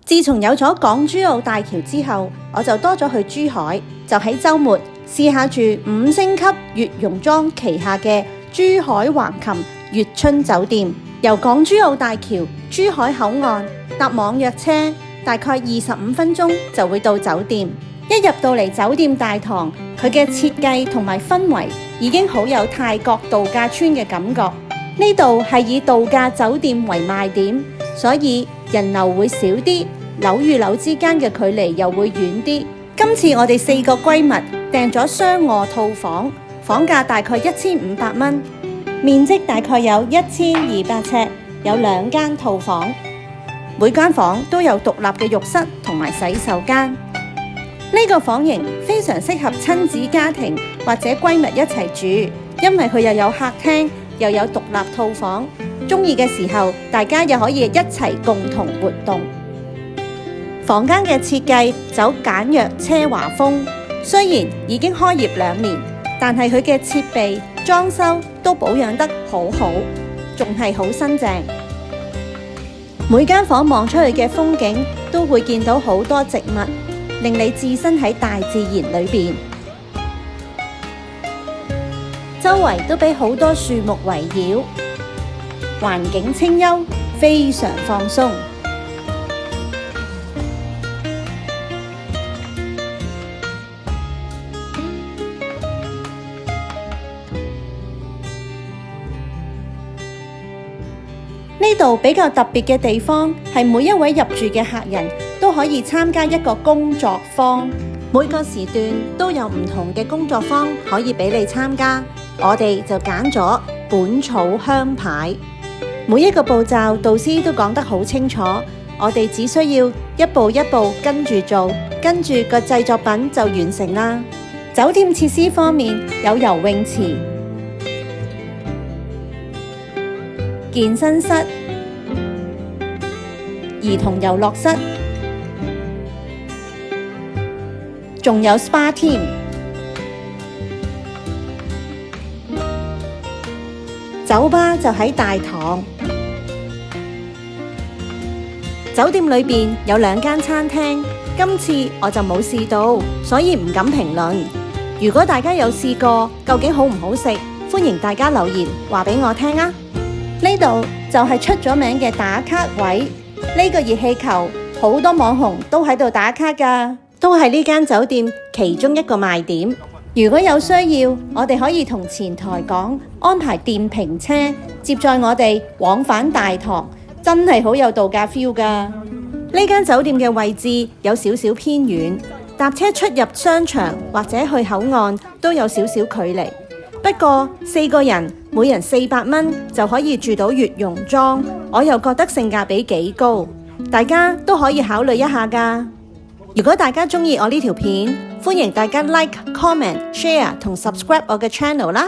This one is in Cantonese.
自從有咗港珠澳大橋之後，我就多咗去珠海，就喺週末試下住5星級悅榕莊旗下嘅珠海橫琴悅春酒店。由港珠澳大橋珠海口岸搭網約車，大概25分鐘就會到酒店。一入到嚟酒店大堂，佢嘅設計同埋氛圍已經好有泰國度假村嘅感覺。呢度係以度假酒店為賣點，所以人流會少啲，樓與樓之間嘅距離又會遠啲。今次我哋4個閨蜜訂咗雙臥套房，房價大概1500蚊，面積大概有1200尺，有2間套房，每間房都有獨立嘅浴室同埋洗手間。呢個房型非常適合親子家庭或者閨蜜一齊住，因為佢又有客廳，又有獨立套房，鍾意嘅時候大家又可以一齊共同活動。房間嘅設計走簡約奢華風，雖然已經開業2年，但係佢嘅設備裝修都保養得好好，仲係好新淨。每間房望出去嘅風景都會見到好多植物，令你置身喺大自然裏邊。周圍都俾好多樹木圍繞，環境清幽，非常放鬆。呢度比較特別嘅地方係每一位入住嘅客人都可以參加一個工作坊，每個時段都有唔同嘅工作坊可以俾你參加。我哋就揀咗本草香牌，每一個步驟導師都講得好清楚，我哋只需要一步一步跟住做，跟住個製作品就完成啦。酒店設施方面有游泳池、健身室、兒童遊樂室，仲有 SPA 添。酒吧就喺大堂。酒店裏邊有2間餐廳，今次我就冇試到，所以唔敢評論。如果大家有試過，究竟好唔好食？歡迎大家留言話俾我聽啊！呢度就係出咗名嘅打卡位，呢個熱氣球好多網紅都喺度打卡㗎，都係呢間酒店其中一個賣點。如果有需要，我哋可以同前台講，安排電瓶車接載我哋往返大堂，真係好有度假 feel 㗎。呢間酒店嘅位置有少少偏遠，搭車出入商場或者去口岸都有少少距離。不過4個人每人400蚊就可以住到悅榕莊，我又覺得性價比幾高，大家都可以考慮一下㗎。如果大家鍾意我呢條片，歡迎大家 like、comment、share 同 subscribe 我嘅 channel 啦。